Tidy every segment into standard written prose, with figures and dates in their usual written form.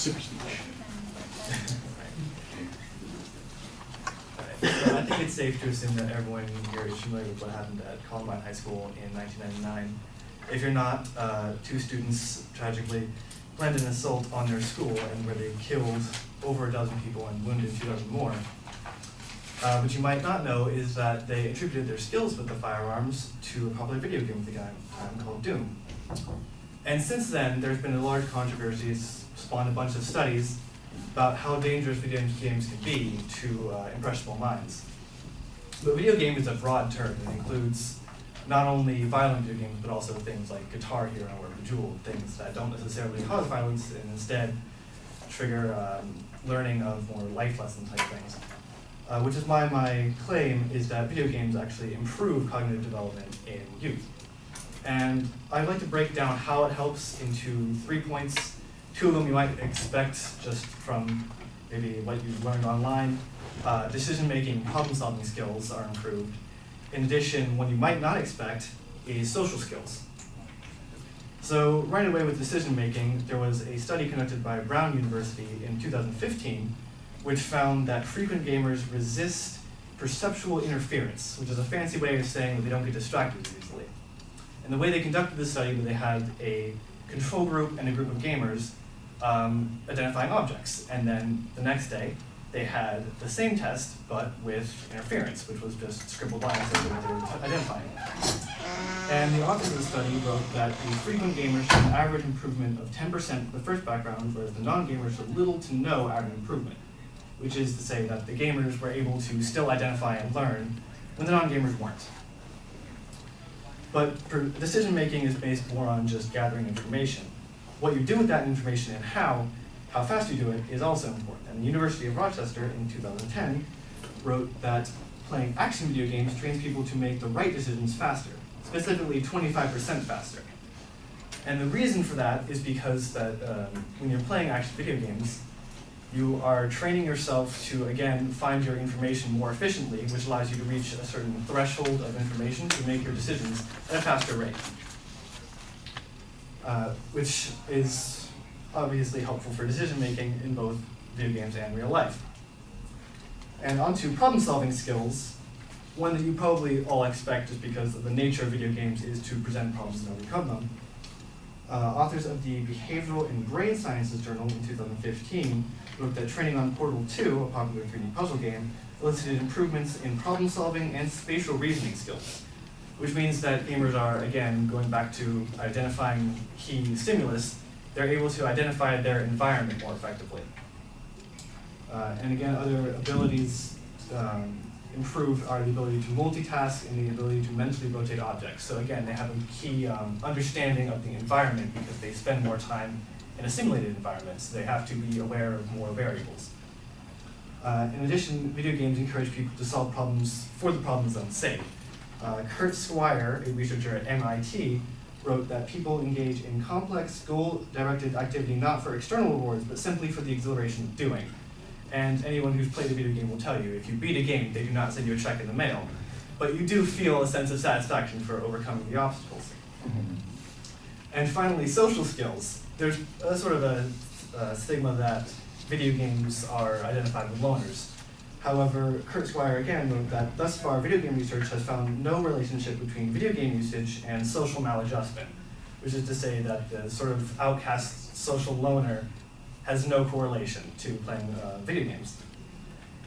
Super speech. So I think it's safe to assume that everyone here is familiar with what happened at Columbine High School in 1999. If you're not, two students tragically planned an assault on their school and where they killed over a dozen people and wounded 2 dozen more. What you might not know is that they attributed their skills with the firearms to a popular video game at the time called Doom. And since then, there's been a large controversy, spawned a bunch of studies about how dangerous video games can be to impressionable minds. But video game is a broad term. It includes not only violent video games, but also things like Guitar Hero or Bejeweled, things that don't necessarily cause violence and instead trigger learning of more life lesson type things. Which is why my claim is that video games actually improve cognitive development in youth. And I'd like to break down how it helps into 3 points. 2 of them you might expect just from maybe what you've learned online. Decision-making, problem-solving skills are improved. In addition, what you might not expect is social skills. So right away with decision-making, there was a study conducted by Brown University in 2015, which found that frequent gamers resist perceptual interference, which is a fancy way of saying that they don't get distracted easily. And the way they conducted this study was they had a control group and a group of gamers identifying objects. And then the next day, they had the same test, but with interference, which was just scribbled lines that they were identifying. And the authors of the study wrote that the frequent gamers had an average improvement of 10% for the first background, whereas the non-gamers had little to no average improvement, which is to say that the gamers were able to still identify and learn when the non-gamers weren't. But decision-making is based more on just gathering information. What you do with that information and how fast you do it is also important. And the University of Rochester in 2010 wrote that playing action video games trains people to make the right decisions faster, specifically 25% faster. And the reason for that is because that when you're playing action video games, you are training yourself to, again, find your information more efficiently, which allows you to reach a certain threshold of information to make your decisions at a faster rate, which is obviously helpful for decision-making in both video games and real life. And onto problem-solving skills, one that you probably all expect just because of the nature of video games is to present problems and overcome them. Authors of the Behavioral and Brain Sciences Journal in 2015 wrote that training on Portal 2, a popular 3D puzzle game, elicited improvements in problem-solving and spatial reasoning skills, which means that gamers are, again, going back to identifying key stimulus, they're able to identify their environment more effectively. And again, other abilities improved are the ability to multitask and the ability to mentally rotate objects. So again, they have a key understanding of the environment because they spend more time in a simulated environment, so they have to be aware of more variables. In addition, video games encourage people to solve problems for the problem zone's sake. Kurt Squire, a researcher at MIT, wrote that people engage in complex, goal-directed activity not for external rewards, but simply for the exhilaration of doing. And anyone who's played a video game will tell you, if you beat a game, they do not send you a check in the mail. But you do feel a sense of satisfaction for overcoming the obstacles. And finally, social skills. There's a sort of a stigma that video games are identified with loners. However, Kurt Squire again wrote that thus far, video game research has found no relationship between video game usage and social maladjustment, which is to say that the sort of outcast social loner has no correlation to playing video games.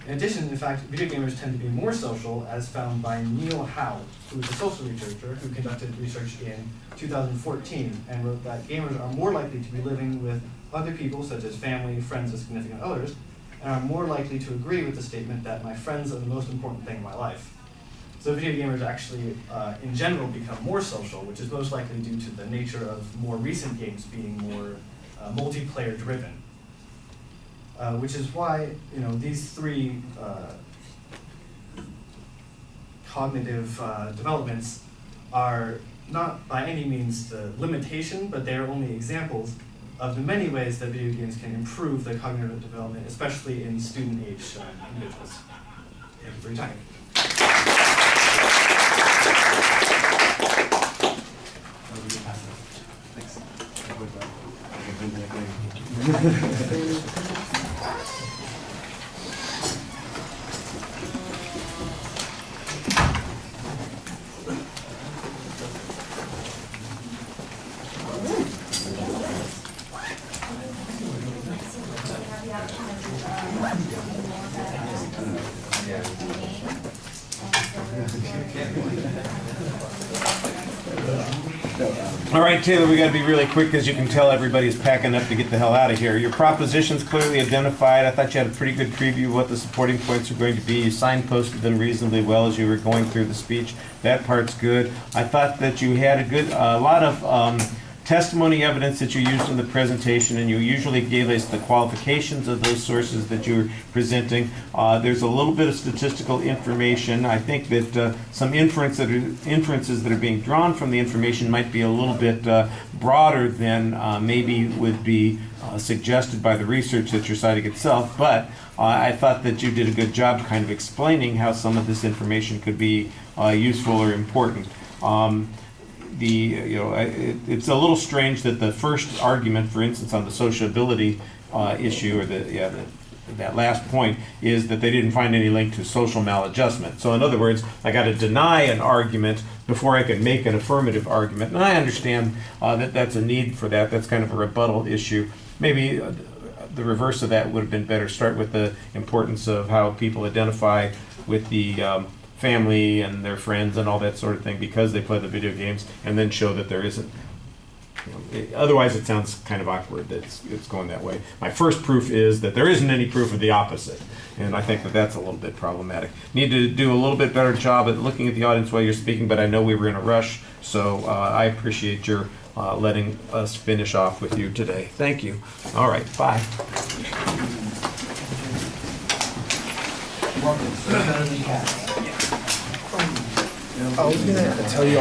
In addition, in fact, video gamers tend to be more social, as found by Neil Howe, who is a social researcher who conducted research in 2014 and wrote that gamers are more likely to be living with other people, such as family, friends, and significant others, and are more likely to agree with the statement that my friends are the most important thing in my life. So video gamers actually, in general, become more social, which is most likely due to the nature of more recent games being more multiplayer driven. Which is why these three cognitive developments are not by any means the limitation, but they are only examples of the many ways that video games can improve the cognitive development, especially in student-age individuals. Thank you for your time. Thanks. All right, Taylor, we got to be really quick. As you can tell, everybody's packing up to get the hell out of here. Your proposition's clearly identified. I thought you had a pretty good preview of what the supporting points are going to be. You signposted them reasonably well as you were going through the speech. That part's good. I thought that you had a lot of testimony evidence that you used in the presentation, and you usually gave us the qualifications of those sources that you were presenting. There's a little bit of statistical information. I think that some inferences that are being drawn from the information might be a little bit broader than maybe would be suggested by the research that you're citing itself, but I thought that you did a good job kind of explaining how some of this information could be useful or important. It's a little strange that the first argument, for instance, on the sociability issue, or that last point, is that they didn't find any link to social maladjustment. So in other words, I got to deny an argument before I can make an affirmative argument. And I understand that that's a need for that. That's kind of a rebuttal issue. Maybe the reverse of that would have been better. Start with the importance of how people identify with the family and their friends and all that sort of thing because they play the video games, and then show that there isn't. Otherwise, it sounds kind of awkward that it's going that way. My first proof is that there isn't any proof of the opposite, and I think that that's a little bit problematic. Need to do a little bit better job at looking at the audience while you're speaking, but I know we were in a rush, so I appreciate your letting us finish off with you today. Thank you. All right, bye. I was gonna tell you